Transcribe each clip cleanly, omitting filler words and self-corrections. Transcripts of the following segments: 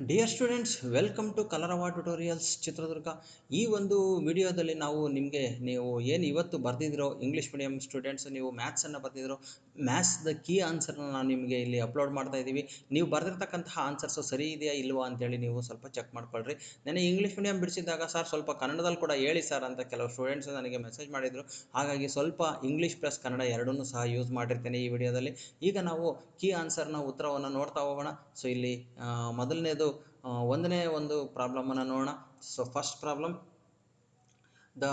Dear students, welcome to ಕಲರವ tutorials Chitradurga. ಈ ಒಂದು ವಿಡಿಯೋದಲ್ಲಿ ನೀವು ಏನು ಇವತ್ತು ಬರೆದಿದ್ರೋ, ಇಂಗ್ಲೀಷ್ ಮೀಡಿಯಂ ಸ್ಟೂಡೆಂಟ್ಸ್ ನೀವು ಮ್ಯಾಥ್ಸನ್ನು ಬರೆದಿದ್ರೋ, ಮ್ಯಾಥ್ಸ್ದ ಕೀ ಆನ್ಸರ್ನ ನಾವು ನಿಮಗೆ ಇಲ್ಲಿ ಅಪ್ಲೋಡ್ ಮಾಡ್ತಾ ಇದ್ದೀವಿ. ನೀವು ಬರೆದಿರ್ತಕ್ಕಂತಹ ಆನ್ಸರ್ಸು ಸರಿ ಇದೆಯಾ ಇಲ್ವಾ ಅಂತೇಳಿ ನೀವು ಸ್ವಲ್ಪ ಚೆಕ್ ಮಾಡ್ಕೊಳ್ರಿ. ನನಗೆ ಇಂಗ್ಲೀಷ್ ಮೀಡಿಯಂ ಬಿಡಿಸಿದಾಗ ಸರ್ ಸ್ವಲ್ಪ ಕನ್ನಡದಲ್ಲಿ ಕೂಡ ಹೇಳಿ ಸರ್ ಅಂತ ಕೆಲವು ಸ್ಟೂಡೆಂಟ್ಸ್ ನನಗೆ ಮೆಸೇಜ್ ಮಾಡಿದರು. ಹಾಗಾಗಿ ಸ್ವಲ್ಪ ಇಂಗ್ಲೀಷ್ ಪ್ಲಸ್ ಕನ್ನಡ ಎರಡನ್ನೂ ಸಹ ಯೂಸ್ ಮಾಡಿರ್ತೇನೆ ಈ ವಿಡಿಯೋದಲ್ಲಿ. ಈಗ ನಾವು ಕೀ ಆನ್ಸರ್ನ ಉತ್ತರವನ್ನು ನೋಡ್ತಾ ಹೋಗೋಣ. ಸೊ ಇಲ್ಲಿ ಮೊದಲನೇದು ಒಂದನೇ ಒಂದು ಪ್ರಾಬ್ಲಮನ್ನು ನೋಡೋಣ. So first problem, the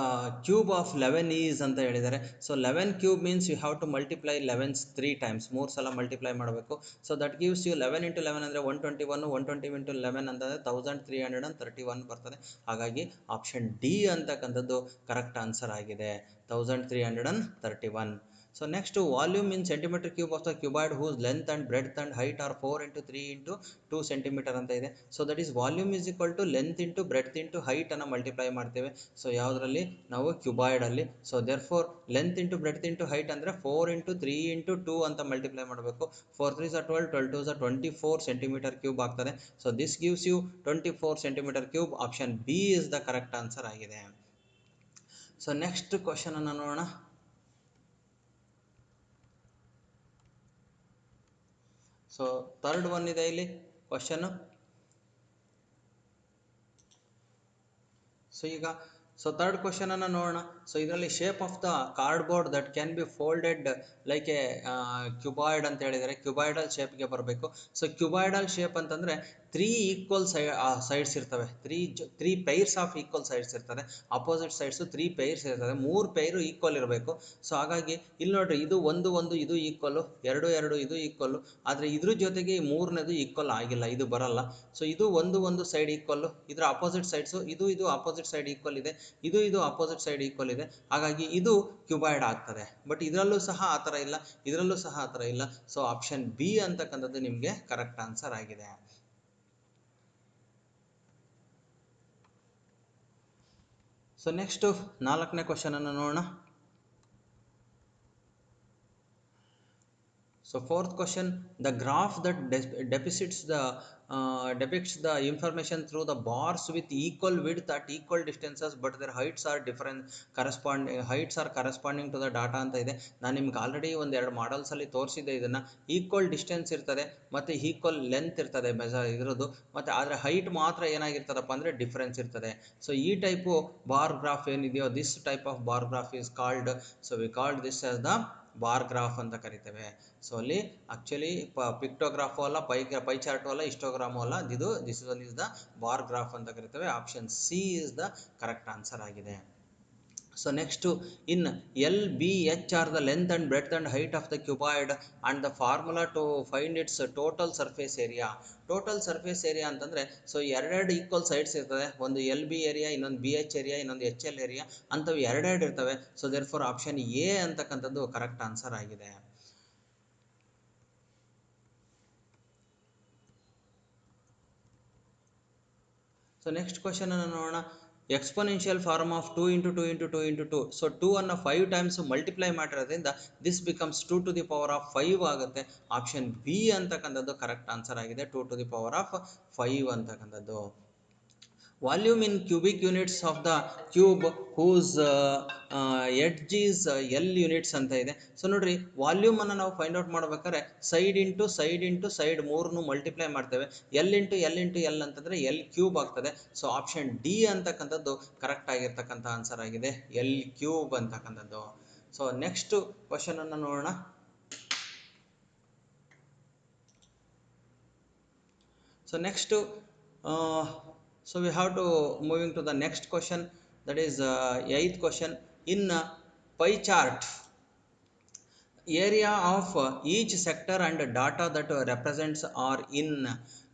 cube of 11 is ಅಂತ ಹೇಳಿದ್ದಾರೆ. So 11 cube means you have to multiply 11 3 times, 3 ಸಲ ಮಲ್ಟಿಪ್ಲೈ ಮಾಡಬೇಕು. So that gives you 11 into 11 ಅಂದರೆ 121, 120 ಇಂಟು 11 ಅಂತಂದರೆ 1331 ಬರ್ತದೆ. ಹಾಗಾಗಿ ಆಪ್ಷನ್ ಡಿ ಅಂತಕ್ಕಂಥದ್ದು ಕರೆಕ್ಟ್ ಆನ್ಸರ್ ಆಗಿದೆ, 1331. So next, volume in centimetre cube of the cuboid whose length and breadth and height are 4 into 3 into 2 centimetre ಅಂತ ಇದೆ. So that is volume is equal to length into breadth into ಹೈಟನ್ನು multiply ಮಾಡ್ತೇವೆ. So ಯಾವುದರಲ್ಲಿ? ನಾವು ಕ್ಯೂಬಾಯ್ಡಲ್ಲಿ. So therefore length into breadth into height ಅಂದರೆ 4 into 3 into 2 ಅಂತ multiply ಮಾಡಬೇಕು. 4 3 12, 12 2 24 ಸೆಂಟಿಮೀಟರ್ ಕ್ಯೂಬ್ ಆಗ್ತದೆ. So this gives you 24 centimetre cube. Option B is the correct answer ಆಗಿದೆ. ಸೊ ನೆಕ್ಸ್ಟ್ ಕ್ವಶನ್ ಅನ್ನು ನೋಡೋಣ. ಸೊ ಥರ್ಡ್ ಒನ್ ಇದೆ ಇಲ್ಲಿ question. So third question ಅನ್ನು ನೋಡೋಣ. ಸೊ ಇದರಲ್ಲಿ shape of the cardboard that can be folded like A cuboid ಅಂತ ಹೇಳಿದರೆ ಕ್ಯೂಬಾಯ್ಡಲ್ ಶೇಪ್ಗೆ ಬರಬೇಕು. ಸೊ ಕ್ಯೂಬಾಯ್ಡಲ್ ಶೇಪ್ ಅಂತಂದರೆ 3 ಈಕ್ವಲ್ ಸೈಡ್ಸ್ ಇರ್ತವೆ. Three pairs of equal sides ಇರ್ತದೆ. ಅಪೋಸಿಟ್ ಸೈಡ್ಸು 3 ಪೈರ್ಸ್ ಇರ್ತದೆ. 3 ಪೈರು ಈಕ್ವಲ್ ಇರಬೇಕು. ಸೊ ಹಾಗಾಗಿ ಇಲ್ಲಿ ನೋಡ್ರಿ, ಇದು ಒಂದು ಇದು ಈಕ್ವಲ್ಲು, 2 ಇದು ಈಕ್ವಲ್ಲು. ಆದರೆ ಇದ್ರ ಜೊತೆಗೆ ಈ ಮೂರನೇದು ಈಕ್ವಲ್ ಆಗಿಲ್ಲ, ಇದು ಬರಲ್ಲ. ಸೊ ಇದು ಒಂದು ಸೈಡ್ ಈಕ್ವಲ್ಲು, ಇದರ ಅಪೋಸಿಟ್ ಸೈಡ್ಸು ಇದು ಅಪೋಸಿಟ್ ಸೈಡ್ ಈಕ್ವಲ್ ಇದೆ, ಇದು ಅಪೋಸಿಟ್ ಸೈಡ್ ಈಕ್ವಲ್ ಇದೆ. ಹಾಗಾಗಿ ಇದು ಕ್ಯೂಬಾಯ್ಡ್ ಆಗ್ತದೆ. ಬಟ್ ಇದರಲ್ಲೂ ಸಹ ಆ ಥರ ಇಲ್ಲ, ಇದರಲ್ಲೂ ಸಹ ಆ ಥರ ಇಲ್ಲ. ಸೊ ಆಪ್ಷನ್ ಬಿ ಅಂತಕ್ಕಂಥದ್ದು ನಿಮಗೆ ಕರೆಕ್ಟ್ ಆನ್ಸರ್ ಆಗಿದೆ. ಸೊ ನೆಕ್ಸ್ಟು ನಾಲ್ಕನೇ ಕ್ವಶನನ್ನು ನೋಡೋಣ. So fourth question, the graph that depicts the information through the bars with equal width at equal distances but their heights are corresponding to the data ಅಂತ ಇದೆ. ನಾನು ನಿಮ್ಗೆ already ಒಂದೆರಡು ಮಾಡಲ್ಸಲ್ಲಿ ತೋರಿಸಿದ್ದೆ ಇದನ್ನು. Equal distance ಇರ್ತದೆ ಮತ್ತು ಈಕ್ವಲ್ ಲೆಂತ್ ಇರ್ತದೆ ಇರೋದು, ಮತ್ತು ಆದರೆ ಹೈಟ್ ಮಾತ್ರ ಏನಾಗಿರ್ತದಪ್ಪ ಅಂದರೆ ಡಿಫ್ರೆನ್ಸ್ ಇರ್ತದೆ. ಸೊ ಈ ಟೈಪು ಬಾರ್ ಗ್ರಾಫ್ ಏನಿದೆಯೋ, this type of bar graph is called, so we called this as the bar graph ಅಂತ ಕರಿತೇವೆ. ಸೊ ಅಲ್ಲಿ ಆಕ್ಚುಲಿ ಪಿಕ್ಟೋಗ್ರಾಫು ಅಲ್ಲ, ಪೈ ಚಾರ್ಟು ಅಲ್ಲ, ಹಿಸ್ಟೋಗ್ರಾಮು ಅಲ್ಲ, this one is the bar graph ಅಂತ ಕರಿತೇವೆ. Option C is the correct answer ಆಗಿದೆ. So next, in LBH are the length and breadth and height of the cuboid and the formula to find its total surface area. Total surface area ಅಂತಂದರೆ, so ಎರಡೆರಡು equal sides ಇರ್ತದೆ. ಒಂದು LB area, ಇನ್ನೊಂದು BH area, ಇನ್ನೊಂದು HL area ಅಂಥವು ಎರಡೆರಡು ಇರ್ತವೆ. So therefore option A ಅಂತಕ್ಕಂಥದ್ದು ಕರೆಕ್ಟ್ ಆನ್ಸರ್ ಆಗಿದೆ. ಸೊ ನೆಕ್ಸ್ಟ್ ಕ್ವಶನ್ ಅನ್ನು ನೋಡೋಣ. Exponential form of 2 into 2 into 2 into 2. So 2 ಅನ್ನು 5 ಟೈಮ್ಸ್ ಮಲ್ಟಿಪ್ಲೈ ಮಾಡಿರೋದ್ರಿಂದ this becomes 2 to the power of 5 ಆಗುತ್ತೆ. ಆಪ್ಷನ್ ಬಿ ಅಂತಕ್ಕಂಥದ್ದು ಕರೆಕ್ಟ್ ಆನ್ಸರ್ ಆಗಿದೆ, 2 ಟು ದಿ ಪವರ್ ಆಫ್ 5 ಅಂತಕ್ಕಂಥದ್ದು. Volume in cubic units of the cube whose edge is L units ಅಂತ ಇದೆ. So ನೋಡ್ರಿ, ವಾಲ್ಯೂಮನ್ನು ನಾವು ಫೈಂಡ್ ಔಟ್ ಮಾಡ್ಬೇಕಾದ್ರೆ ಸೈಡ್ ಇಂಟು ಸೈಡ್ ಮೂರನ್ನು ಮಲ್ಟಿಪ್ಲೈ ಮಾಡ್ತೇವೆ. ಎಲ್ ಇಂಟು ಎಲ್ ಅಂತಂದರೆ ಎಲ್ ಕ್ಯೂಬ್ ಆಗ್ತದೆ. ಸೊ ಆಪ್ಷನ್ ಡಿ ಅಂತಕ್ಕಂಥದ್ದು ಕರೆಕ್ಟ್ ಆಗಿರ್ತಕ್ಕಂಥ ಆನ್ಸರ್ ಆಗಿದೆ, ಎಲ್ ಕ್ಯೂಬ್ ಅಂತಕ್ಕಂಥದ್ದು. ಸೊ ನೆಕ್ಸ್ಟ್ ಕ್ವಶನನ್ನು ನೋಡೋಣ. So next, so we have to moving to the next question, that is eighth question. In pie chart, area of each sector and data that represents are in.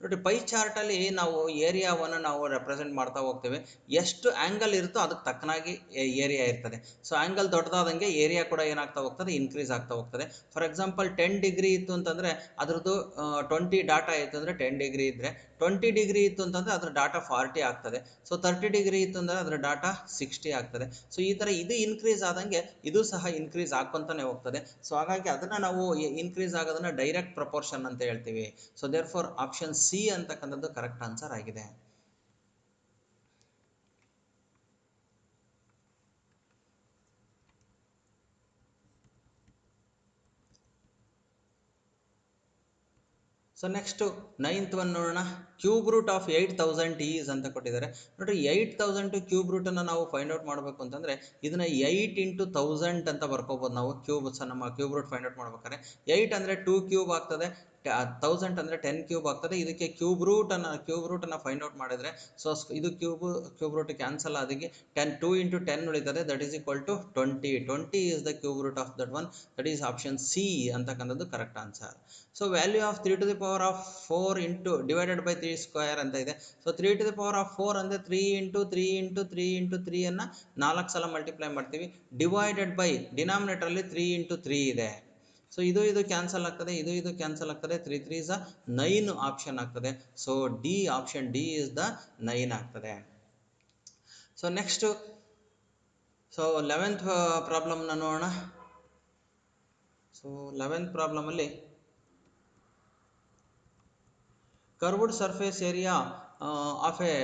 ನೋಡಿ, pi ಚಾರ್ಟಲ್ಲಿ ನಾವು ಏರಿಯಾವನ್ನು ನಾವು represent ಮಾಡ್ತಾ ಹೋಗ್ತೇವೆ. ಎಷ್ಟು angle ಇರುತ್ತೋ ಅದಕ್ಕೆ ತಕ್ಕನಾಗಿ area ಇರ್ತದೆ. So angle ದೊಡ್ಡದಾದಂಗೆ area ಕೂಡ ಏನಾಗ್ತಾ ಹೋಗ್ತದೆ, ಇನ್ಕ್ರೀಸ್ ಆಗ್ತಾ ಹೋಗ್ತದೆ. ಫಾರ್ ಎಕ್ಸಾಂಪಲ್ 10 ಡಿಗ್ರಿ ಇತ್ತು ಅಂತಂದರೆ ಅದರದ್ದು 20 ಡಾಟಾ ಇತ್ತು ಅಂದರೆ 10 ಡಿಗ್ರಿ ಇದ್ದರೆ, 20 ಡಿಗ್ರಿ ಇತ್ತು ಅಂತಂದರೆ ಅದರ ಡಾಟಾ 40 ಆಗ್ತದೆ. ಸೊ 30 ಡಿಗ್ರಿ ಇತ್ತು ಅಂದರೆ ಅದರ ಡಾಟಾ 60 ಆಗ್ತದೆ. ಸೊ ಈ ಥರ ಇದು ಇನ್ಕ್ರೀಸ್ ಆದಂಗೆ ಇದು ಸಹ ಇನ್ಕ್ರೀಸ್ ಆಗ್ಕೊತಾನೆ ಹೋಗ್ತದೆ. ಸೊ ಹಾಗಾಗಿ ಅದನ್ನು ನಾವು ಇನ್ಕ್ರೀಸ್ ಆಗೋದನ್ನು ಡೈರೆಕ್ಟ್ ಪ್ರಪೋರ್ಷನ್ ಅಂತ ಹೇಳ್ತೀವಿ. So therefore option C C ಅಂತಕ್ಕಂಥದ್ದು ಕರೆಕ್ಟ್ ಆನ್ಸರ್ ಆಗಿದೆ. ಸೊ ನೆಕ್ಸ್ಟು 9th ಒನ್ ನೋಡೋಣ. ಕ್ಯೂಬ್ ರೂಟ್ ಆಫ್ 8000 ಈಸ್ ಅಂತ ಕೊಟ್ಟಿದ್ದಾರೆ. ನೋಡಿರಿ 8000 ಕ್ಯೂಬ್ ರೂಟನ್ನು ನಾವು ಫೈಂಡ್ ಔಟ್ ಮಾಡಬೇಕು ಅಂತಂದರೆ ಇದನ್ನು 8 ಇಂಟು 1000 ಅಂತ ಬರ್ಕೋಬೋದು ನಾವು. ನಮ್ಮ ಕ್ಯೂಬ್ ರೂಟ್ ಫೈಂಡ್ ಔಟ್ ಮಾಡ್ಬೇಕಾದ್ರೆ 8 ಅಂದರೆ 2 ಕ್ಯೂಬ್ ಆಗ್ತದೆ, 1000 ಅಂದರೆ 10 ಕ್ಯೂಬ್ ಆಗ್ತದೆ. ಇದಕ್ಕೆ ಕ್ಯೂಬ್ ರೂಟನ್ನು ಫೈಂಡ್ ಔಟ್ ಮಾಡಿದರೆ ಸೊ ಇದು ಕ್ಯೂಬ್ ರೂಟ್ ಕ್ಯಾನ್ಸಲ್ ಆಗಿ 2 ಇಂಟು 10 ಉಳಿತದೆ, that is equal to 20 is the cube root of that one, that is option C ಅಂತಕ್ಕಂಥದ್ದು correct answer. So value of 3 to the power of 4 into divided by 3 square ಅಂತ ಇದೆ. So 3 to the power of 4 ಅಂದರೆ 3 into 3 into 3 into 3 4 ಸಲ multiply ಮಾಡ್ತೀವಿ. Divided by ಡಿನಾಮಿನೇಟರಲ್ಲಿ 3 into 3 ಇದೆ. So ಇದು cancel ಆಗ್ತದೆ, ಇದು ಕ್ಯಾನ್ಸಲ್ ಆಗ್ತದೆ. 3 3 is 9 ಆಪ್ಷನ್ ಆಗ್ತದೆ. So D, option D is the 9 ಆಗ್ತದೆ. ಸೊ ನೆಕ್ಸ್ಟು 11th ಪ್ರಾಬ್ಲಮ್ನ ನೋಡೋಣ. ಸೊ 11th ಪ್ರಾಬ್ಲಮಲ್ಲಿ curved surface area of a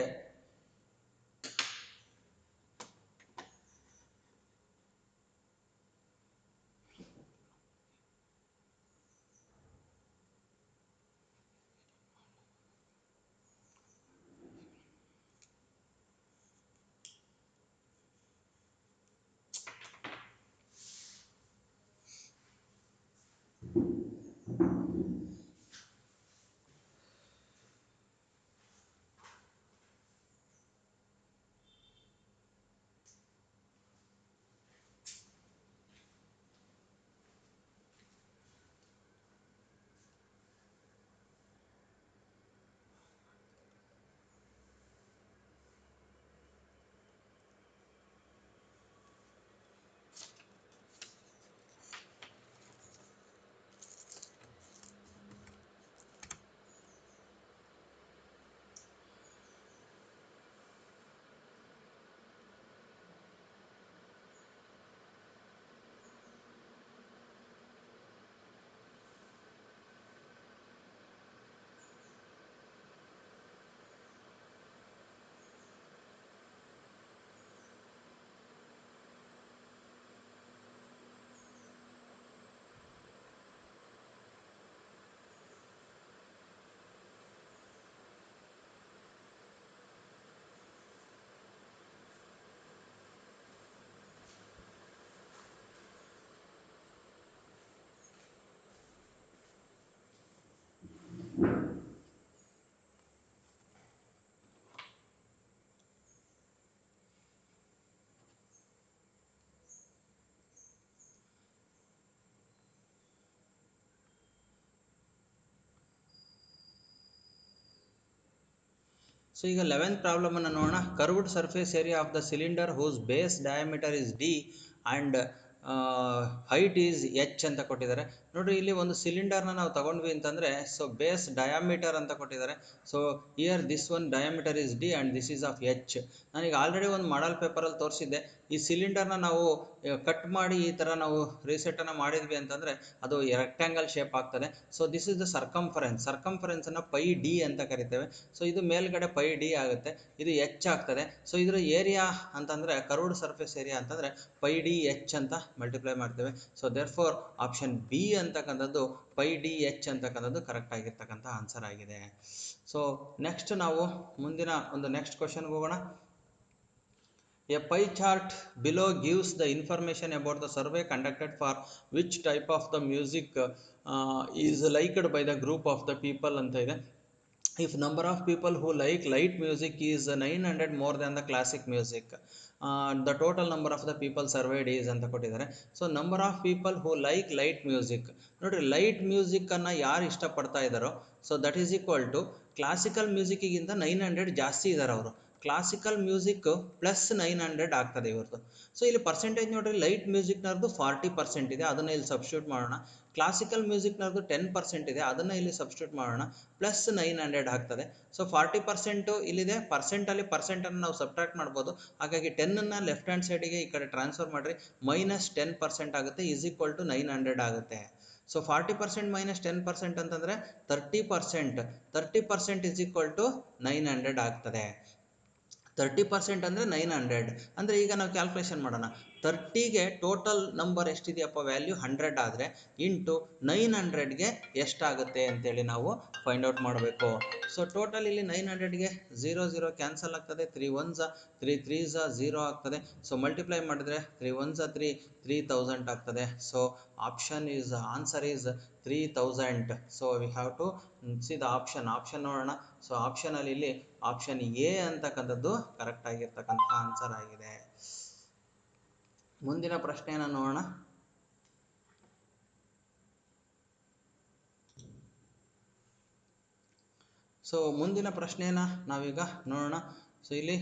so ಈಗ 11th ಪ್ರಾಬ್ಲಮನ್ನು ನೋಡೋಣ. Curved surface area of the cylinder whose base diameter is D and height is H ಅಂತ ಕೊಟ್ಟಿದ್ದಾರೆ. ನೋಡಿರಿ ಇಲ್ಲಿ ಒಂದು ಸಿಲಿಂಡರ್ನ ನಾವು ತಗೊಂಡ್ವಿ ಅಂತಂದರೆ ಸೊ ಬೇಸ್ ಡಯಾಮೀಟರ್ ಅಂತ ಕೊಟ್ಟಿದ್ದಾರೆ. So here this one diameter is D and this is of H. ನಾನೀಗ ಆಲ್ರೆಡಿ ಒಂದು ಮಾಡಲ್ ಪೇಪರಲ್ಲಿ ತೋರಿಸಿದ್ದೆ. ಈ ಸಿಲಿಂಡರ್ನ ನಾವು ಕಟ್ ಮಾಡಿ ಈ ಥರ ನಾವು ರೀಸೆಟನ್ನು ಮಾಡಿದ್ವಿ ಅಂತಂದರೆ ಅದು ರೆಕ್ಟ್ಯಾಂಗಲ್ ಶೇಪ್ ಆಗ್ತದೆ. ಸೊ ದಿಸ್ ಇಸ್ ದ ಸರ್ಕಂಫರೆನ್ಸನ್ನು ಪೈ ಡಿ ಅಂತ ಕರಿತೇವೆ. ಸೊ ಇದು ಮೇಲ್ಗಡೆ ಪೈ ಡಿ ಆಗುತ್ತೆ, ಇದು ಎಚ್ ಆಗ್ತದೆ. ಸೊ ಇದರ ಏರಿಯಾ ಅಂತಂದರೆ ಕರ್ವ್ಡ್ ಸರ್ಫೇಸ್ ಏರಿಯಾ ಅಂತಂದರೆ ಪೈ ಡಿ ಎಚ್ ಅಂತ ಮಲ್ಟಿಪ್ಲೈ ಮಾಡ್ತೇವೆ. So therefore option B ಅಂತಕ್ಕಂಥದ್ದು ಪೈ ಡಿ ಎಚ್ ಅಂತಕ್ಕಂಥದ್ದು ಕರೆಕ್ಟ್ ಆಗಿರ್ತಕ್ಕಂಥ ಆನ್ಸರ್ ಆಗಿದೆ. ಸೊ ನೆಕ್ಸ್ಟ್ ನಾವು ಮುಂದಿನ ಒಂದು ನೆಕ್ಸ್ಟ್ ಕ್ವಶನ್ಗೆ ಹೋಗೋಣ. A pie chart below gives the information about the survey conducted for which type of the music is liked by the group of the people ಅಂತ ಇದೆ. If number of people who like light music is 900 more than the classic music, the total number of the people surveyed is ಅಂತ ಕೊಟ್ಟಿದ್ದಾರೆ. So number of people who like light music, ನೋಡಿರಿ light ಮ್ಯೂಸಿಕ್ಕನ್ನು ಯಾರು ಇಷ್ಟಪಡ್ತಾ ಇದ್ದಾರೋ so that is equal to classical ಮ್ಯೂಸಿಕ್ಕಿಗಿಂತ 900 ಜಾಸ್ತಿ ಇದ್ದಾರೆ ಅವರು. ಕ್ಲಾಸಿಕಲ್ ಮ್ಯೂಸಿಕ್ ಪ್ಲಸ್ 900 ಆಗ್ತದೆ ಇವ್ರದ್ದು. ಸೊ ಇಲ್ಲಿ ಪರ್ಸೆಂಟೇಜ್ ನೋಡಿರಿ, ಲೈಟ್ ಮ್ಯೂಸಿಕ್ನವ್ರದ್ದು 40% ಇದೆ, ಅದನ್ನು ಇಲ್ಲಿ ಸಬ್ಸ್ಟಿಟ್ಯೂಟ್ ಮಾಡೋಣ. ಕ್ಲಾಸಿಕಲ್ ಮ್ಯೂಸಿಕ್ನವ್ರದ್ದು 10% ಇದೆ, ಅದನ್ನು ಇಲ್ಲಿ ಸಬ್ಸ್ಟಿಟ್ಯೂಟ್ ಮಾಡೋಣ. ಪ್ಲಸ್ 900 ಆಗ್ತದೆ. ಸೊ 40% ಇಲ್ಲಿದೆ, ಪರ್ಸೆಂಟನ್ನು ನಾವು ಸಬ್ಟ್ರಾಕ್ಟ್ ಮಾಡ್ಬೋದು. ಹಾಗಾಗಿ 10ಅನ್ನು ಲೆಫ್ಟ್ ಹ್ಯಾಂಡ್ ಸೈಡಿಗೆ ಈ ಕಡೆ ಟ್ರಾನ್ಸ್ಫರ್ ಮಾಡಿರಿ, -10% ಆಗುತ್ತೆ, ಈಸ್ ಈಕ್ವಲ್ ಟು 900 ಆಗುತ್ತೆ. ಸೊ 40% ಮೈನಸ್ 10% ಅಂತಂದರೆ 30%. 30% ಇಸ್ ಈಕ್ವಲ್ ಟು 900 ಆಗ್ತದೆ. 30% ಅಂದರೆ 900. ಅಂದರೆ ಈಗ ನಾವು ಕ್ಯಾಲ್ಕುಲೇಷನ್ ಮಾಡೋಣ. 30ಗೆ ಟೋಟಲ್ ನಂಬರ್ ಎಷ್ಟಿದೆಯಪ್ಪ, ವ್ಯಾಲ್ಯೂ 100 ಆದರೆ ಇಂಟು 900ಗೆ ಎಷ್ಟಾಗುತ್ತೆ ಅಂತೇಳಿ ನಾವು ಫೈಂಡ್ ಔಟ್ ಮಾಡಬೇಕು. ಸೊ ಟೋಟಲ್ ಇಲ್ಲಿ 900ಗೆ 0 0 ಕ್ಯಾನ್ಸಲ್ ಆಗ್ತದೆ, 3 1s 3 3s 0 ಆಗ್ತದೆ. ಸೊ ಮಲ್ಟಿಪ್ಲೈ ಮಾಡಿದ್ರೆ 3 1s 3 3000 ಆಗ್ತದೆ. So option is answer is 3000. So we have to see the option ನೋಡೋಣ. ಸೊ ಆಪ್ಷನಲ್ಲಿ ಇಲ್ಲಿ ಆಪ್ಷನ್ ಎ ಅಂತಕ್ಕಂಥದ್ದು ಕರೆಕ್ಟ್ ಆಗಿರ್ತಕ್ಕಂಥ ಆನ್ಸರ್ ಆಗಿದೆ. ಮುಂದಿನ ಪ್ರಶ್ನೆಯನ್ನು ನೋಡೋಣ. ಸೊ ಮುಂದಿನ ಪ್ರಶ್ನೆಯನ್ನು ನಾವೀಗ ನೋಡೋಣ. ಸೊ ಇಲ್ಲಿ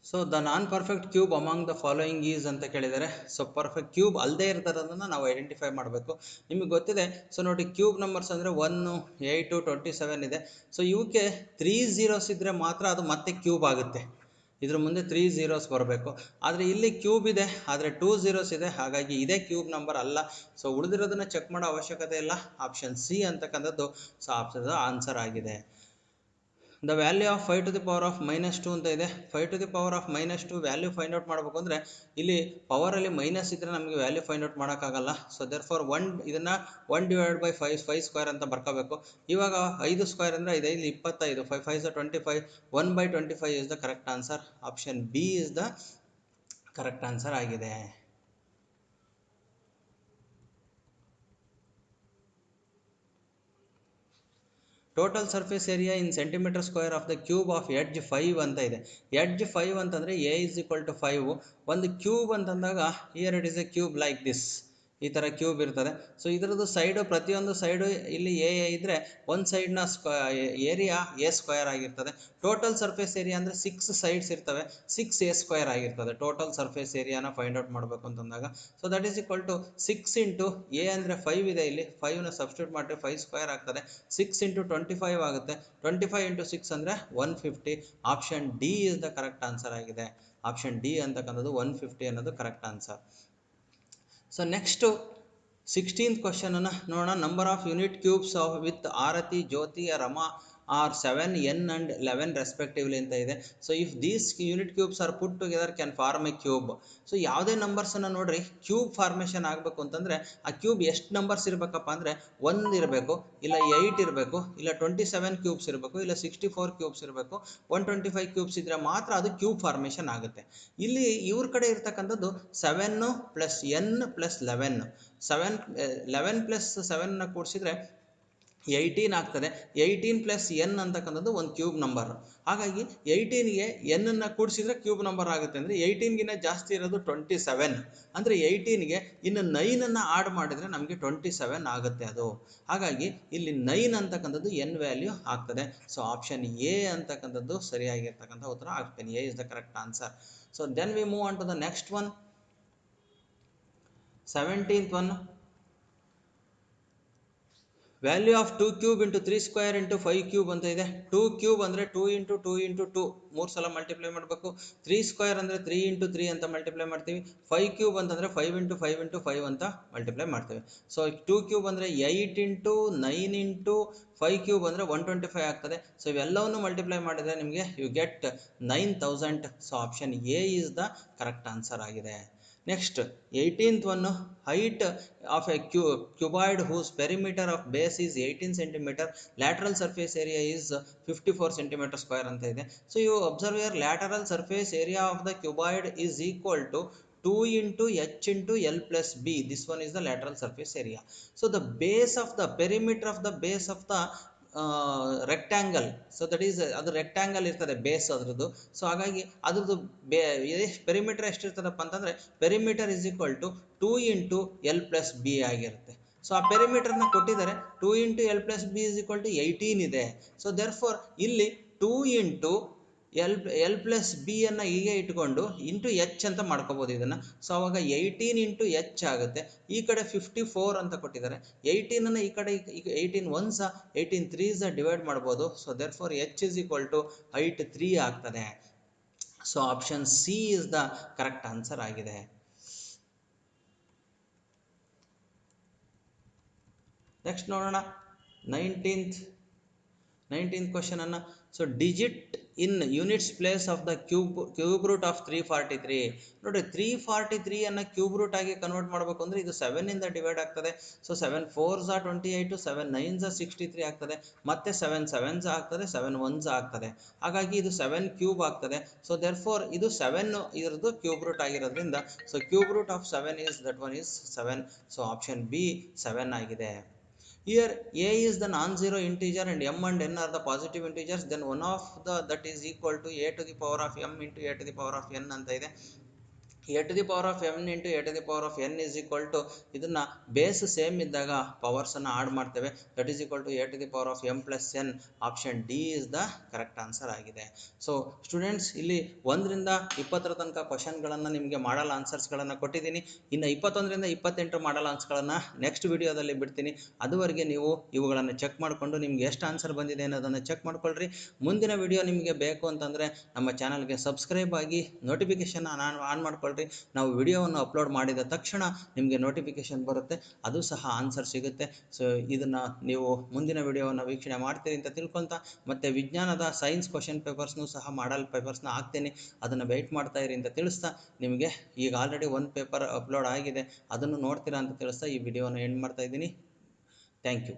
so the non perfect cube among the following is ಅಂತ ಕೇಳಿದ್ದಾರೆ. ಸೊ ಪರ್ಫೆಕ್ಟ್ ಕ್ಯೂಬ್ ಅಲ್ಲದೆ ಇರ್ತದನ್ನು ನಾವು ಐಡೆಂಟಿಫೈ ಮಾಡಬೇಕು. ನಿಮಗೆ ಗೊತ್ತಿದೆ. ಸೊ ನೋಡಿ, ಕ್ಯೂಬ್ ನಂಬರ್ಸ್ ಅಂದರೆ 1 8 27 ಇದೆ. ಸೊ ಇವಕ್ಕೆ 3 zeros ಇದ್ದರೆ ಮಾತ್ರ ಅದು ಮತ್ತೆ ಕ್ಯೂಬ್ ಆಗುತ್ತೆ. ಇದ್ರ ಮುಂದೆ 3 zeros ಬರಬೇಕು. ಆದರೆ ಇಲ್ಲಿ ಕ್ಯೂಬ್ ಇದೆ, ಆದರೆ 2 zeros ಇದೆ, ಹಾಗಾಗಿ ಇದೇ ಕ್ಯೂಬ್ ನಂಬರ್ ಅಲ್ಲ. ಸೊ ಉಳಿದಿರೋದನ್ನು ಚೆಕ್ ಮಾಡೋ ಅವಶ್ಯಕತೆ ಇಲ್ಲ. ಆಪ್ಷನ್ ಸಿ ಅಂತಕ್ಕಂಥದ್ದು ಸೊ ಆಪ್ಷನ್ ಆನ್ಸರ್ ಆಗಿದೆ. The value of 5 to the power of -2 ಅಂತ ಇದೆ. 5 to the power of -2 value find out ಮಾಡಬೇಕು ಅಂದರೆ ಇಲ್ಲಿ ಪವರಲ್ಲಿ ಮೈನಸ್ ಇದ್ದರೆ ನಮಗೆ ವ್ಯಾಲ್ಯೂ ಫೈಂಡ್ ಔಟ್ ಮಾಡೋಕ್ಕಾಗಲ್ಲ. ಸೊ ದೇರ್ ಫಾರ್ ಇದನ್ನು 1/5 ಸ್ಕ್ವೇರ್ ಅಂತ ಬರ್ಕೋಬೇಕು. ಇವಾಗ 5 ಸ್ಕ್ವೇರ್ ಅಂದರೆ 5 5 25, 5 5 25, 1/25 is the correct answer. Option B is the correct answer ಆಗಿದೆ. Total surface area in centimetre square of the cube of edge 5 ಅಂತ ಇದೆ. ಎಡ್ಜ್ 5 ಅಂತಂದರೆ ಎ ಇಸ್ ಈಕ್ವಲ್ ಟು 5. ಒಂದು cube ಅಂತಂದಾಗ here it is A cube like this. ಈ ಥರ cube ಇರ್ತದೆ. So ಇದರದ್ದು ಸೈಡು, ಪ್ರತಿಯೊಂದು ಸೈಡು ಇಲ್ಲಿ ಎ ಇದ್ದರೆ ಒಂದು ಸೈಡ್ನ ಏರಿಯಾ ಎ ಸ್ಕ್ವೇರ್ ಆಗಿರ್ತದೆ. ಟೋಟಲ್ ಸರ್ಫೇಸ್ ಏರಿಯಾ ಅಂದರೆ 6 ಸೈಡ್ಸ್ ಇರ್ತವೆ, 6 ಎ ಸ್ಕ್ವೇರ್ ಆಗಿರ್ತದೆ. ಟೋಟಲ್ ಸರ್ಫೇಸ್ ಏರಿಯಾನ ಫೈಂಡ್ ಔಟ್ ಮಾಡಬೇಕು ಅಂತಂದಾಗ so that is equal to 6 into A ಅಂದರೆ 5 ಇದೆ, ಇಲ್ಲಿ 5ನ ಸಬ್ಸ್ಟಿಟ್ಯೂಟ್ ಮಾಡಿದ್ರೆ 5 ಸ್ಕ್ವೇರ್ ಆಗ್ತದೆ. 6 ಇಂಟು 25 ಆಗುತ್ತೆ. 25 ಇಂಟು 6 ಅಂದರೆ 150. Option D is the correct answer ಆಗಿದೆ. ಆಪ್ಷನ್ ಡಿ ಅಂತಕ್ಕಂಥದ್ದು 150 ಅನ್ನೋದು correct answer. So next 16th ಕ್ವಶನನ್ನು ನೋಡೋಣ. Number of unit cubes with Aarti, Jyoti, Rama are 7, n and 11 respectively ಅಂತ ಇದೆ. So if these unit cubes are put together can form a cube. So ಯಾವುದೇ ನಂಬರ್ಸನ್ನು ನೋಡ್ರಿ, ಕ್ಯೂಬ್ ಫಾರ್ಮೇಷನ್ ಆಗಬೇಕು ಅಂತಂದರೆ ಆ ಕ್ಯೂಬ್ ಎಷ್ಟು ನಂಬರ್ಸ್ ಇರಬೇಕಪ್ಪ ಅಂದರೆ 1 ಇರಬೇಕು, ಇಲ್ಲ 8 ಇರಬೇಕು, ಇಲ್ಲ 27 ಕ್ಯೂಬ್ಸ್ ಇರಬೇಕು, ಇಲ್ಲ 64 ಕ್ಯೂಬ್ಸ್ ಇರಬೇಕು. 125 ಕ್ಯೂಬ್ಸ್ ಇದ್ದರೆ ಮಾತ್ರ ಅದು ಕ್ಯೂಬ್ ಫಾರ್ಮೇಷನ್ ಆಗುತ್ತೆ. ಇಲ್ಲಿ ಇವ್ರ ಕಡೆ ಇರ್ತಕ್ಕಂಥದ್ದು 7 + n + 11. 11 + 7ನ ಕೂಡಿಸಿದ್ರೆ 18 ಆಗ್ತದೆ. 18 + n ಅಂತಕ್ಕಂಥದ್ದು ಒಂದು ಕ್ಯೂಬ್ ನಂಬರ್. ಹಾಗಾಗಿ 18ಗೆ n ಕೂಡಿಸಿದ್ರೆ ಕ್ಯೂಬ್ ನಂಬರ್ ಆಗುತ್ತೆ. ಅಂದರೆ 18ಗಿಂತ ಜಾಸ್ತಿ ಇರೋದು 27. ಅಂದರೆ 18ಗೆ ಇನ್ನು 9 ಆಡ್ ಮಾಡಿದರೆ ನಮಗೆ 27 ಆಗುತ್ತೆ ಅದು. ಹಾಗಾಗಿ ಇಲ್ಲಿ 9 ಅಂತಕ್ಕಂಥದ್ದು n ವ್ಯಾಲ್ಯೂ ಆಗ್ತದೆ. ಸೊ ಆಪ್ಷನ್ ಎ ಅಂತಕ್ಕಂಥದ್ದು ಸರಿಯಾಗಿರ್ತಕ್ಕಂಥ ಉತ್ತರ. Option A is the correct answer. So then we move on to the next one. 17th one. Value of 2 cube into 3 square into 5 cube ಅಂತ ಇದೆ. 2 ಕ್ಯೂಬ್ ಅಂದರೆ 2 ಇಂಟು 2 ಇಂಟು 2 3 ಸಲ multiply ಮಾಡಬೇಕು. 3 square ಅಂದರೆ 3 into 3 ಅಂತ ಮಲ್ಟಿಪ್ಲೈ ಮಾಡ್ತೀವಿ. 5 cube ಅಂತಂದರೆ 5 into 5 into 5 ಅಂತ ಮಲ್ಟಿಪ್ಲೈ ಮಾಡ್ತೀವಿ. ಸೊ 2 ಕ್ಯೂಬ್ ಅಂದರೆ 8 ಇಂಟು 9 ಇಂಟು 5 ಕ್ಯೂಬ್ ಅಂದರೆ 125 ಆಗ್ತದೆ. ಸೊ ಇವೆಲ್ಲವನ್ನು ಮಲ್ಟಿಪ್ಲೈ ಮಾಡಿದರೆ ನಿಮಗೆ you get 9000. So option A is the correct answer ಆಗಿದೆ. Next 18th one. Height of a cuboid whose perimeter of base is 18 cm, lateral surface area is 54 cm square ಅಂತ ಇದೆ. So you observe here lateral surface area of the cuboid is equal to 2 into h into l plus b. This one is the lateral surface area. So the base of the perimeter of the base of the rectangle, so that is ಅದು rectangle ಇರ್ತದೆ base ಅದರದ್ದು. ಸೊ ಹಾಗಾಗಿ ಅದ್ರದ್ದು perimeter ಎಷ್ಟಿರ್ತದಪ್ಪ ಅಂತಂದರೆ perimeter is equal to 2 into L plus B ಆಗಿರುತ್ತೆ. So ಆ ಪೆರಿಮೀಟರ್ನ ಕೊಟ್ಟಿದ್ದಾರೆ. 2 into L plus B is equal to 18 ಇದೆ. ಸೊ ದೇರ್ ಫಾರ್ ಇಲ್ಲಿ 2 ಇಂಟು ಎಲ್ ಪ್ಲಸ್ ಬಿ ಅನ್ನು ಹೀಗೆ ಇಟ್ಕೊಂಡು ಇಂಟು ಎಚ್ ಅಂತ ಮಾಡ್ಕೋಬೋದು ಇದನ್ನು. ಸೊ ಅವಾಗ 18 ಇಂಟು ಎಚ್ ಆಗುತ್ತೆ. ಈ ಕಡೆ 54 ಅಂತ ಕೊಟ್ಟಿದ್ದಾರೆ. 18 ಈ ಕಡೆ 18 1s 18 3s ಡಿವೈಡ್ ಮಾಡ್ಬೋದು. So therefore H is equal to height 3 ಆಗ್ತದೆ. So option C is the correct answer ಆಗಿದೆ. ನೆಕ್ಸ್ಟ್ ನೋಡೋಣ 19th ಕ್ವಶನ್ ಅನ್ನು. So digit in units place of the cube root of 343. ನೋಡಿ 343 ಅನ್ನು cube root ಆಗಿ convert ಮಾಡಬೇಕು ಅಂದರೆ ಇದು 7 ಇಂದ ಡಿವೈಡ್ ಆಗ್ತದೆ. ಸೊ 7 4s 28, 7 9s 63 ಆಗ್ತದೆ, ಮತ್ತೆ 7 7s ಆಗ್ತದೆ, 7 1s ಆಗ್ತದೆ. ಹಾಗಾಗಿ ಇದು 7 ಕ್ಯೂಬ್ ಆಗ್ತದೆ. ಸೊ ದೇರ್ ಫೋರ್ ಇದು 7 ಇದರದ್ದು ಕ್ಯೂಬ್ ರೂಟ್ ಆಗಿರೋದ್ರಿಂದ so cube root of 7 is that one is 7. So option B 7 ಆಗಿದೆ. Here a is the non-zero integer and m and n are the positive integers, then one of that is equal to a to the power of m into a to the power of n ಅಂತ ಇದೆ. a to the power of m into a to the power of n is equal to, ಇದನ್ನ base same ಇದ್ದಾಗ powers ಅನ್ನು add ಮಾಡ್ತೇವೆ, that is equal to a to the power of m plus n. Option D is the correct answer ಆಗಿದೆ. So students, ಇಲ್ಲಿ 1ರಿಂದ 20 ತನಕ ಕ್ವಶನ್ಗಳನ್ನು ನಿಮಗೆ ಮಾಡಲ್ ಆನ್ಸರ್ಸ್ಗಳನ್ನು ಕೊಟ್ಟಿದ್ದೀನಿ. ಇನ್ನು 21ರಿಂದ 28 ಮಾಡಲ್ ಆನ್ಸರ್ಗಳನ್ನು ನೆಕ್ಸ್ಟ್ ವಿಡಿಯೋದಲ್ಲಿ ಬಿಡ್ತೀನಿ. ಅದುವರೆಗೆ ನೀವು ಇವುಗಳನ್ನು ಚೆಕ್ ಮಾಡಿಕೊಂಡು ನಿಮ್ಗೆ ಎಷ್ಟು ಆನ್ಸರ್ ಬಂದಿದೆ ಅನ್ನೋದನ್ನು ಚೆಕ್ ಮಾಡ್ಕೊಳ್ರಿ. ಮುಂದಿನ ವಿಡಿಯೋ ನಿಮಗೆ ಬೇಕು ಅಂತಂದರೆ ನಮ್ಮ ಚಾನಲ್ಗೆ ಸಬ್ಸ್ಕ್ರೈಬ್ ಆಗಿ ನೋಟಿಫಿಕೇಷನ್ ಆನ್ ಮಾಡ್ಕೊಳ್ಳಿ. ನಾವು ವಿಡಿಯೋವನ್ನು ಅಪ್ಲೋಡ್ ಮಾಡಿದ ತಕ್ಷಣ ನಿಮಗೆ ನೋಟಿಫಿಕೇಶನ್ ಬರುತ್ತೆ, ಅದು ಸಹ ಆನ್ಸರ್ ಸಿಗುತ್ತೆ. ಸೊ ಇದನ್ನು ನೀವು ಮುಂದಿನ ವಿಡಿಯೋವನ್ನು ವೀಕ್ಷಣೆ ಮಾಡ್ತೀರಿ ಅಂತ ತಿಳ್ಕೊತ, ಮತ್ತು ವಿಜ್ಞಾನದ ಸೈನ್ಸ್ ಕ್ವಶನ್ ಪೇಪರ್ಸ್ನೂ ಸಹ ಮಾಡಲ್ ಪೇಪರ್ಸ್ನ ಹಾಕ್ತೀನಿ, ಅದನ್ನು ವೆಯ್ಟ್ ಮಾಡ್ತಾ ಇರಿ ಅಂತ ತಿಳಿಸ್ತಾ, ನಿಮಗೆ ಈಗ ಆಲ್ರೆಡಿ ಒಂದು ಪೇಪರ್ ಅಪ್ಲೋಡ್ ಆಗಿದೆ, ಅದನ್ನು ನೋಡ್ತೀರಾ ಅಂತ ತಿಳಿಸ್ತಾ ಈ ವಿಡಿಯೋನ ಎಂಡ್ ಮಾಡ್ತಾ ಇದ್ದೀನಿ. Thank you.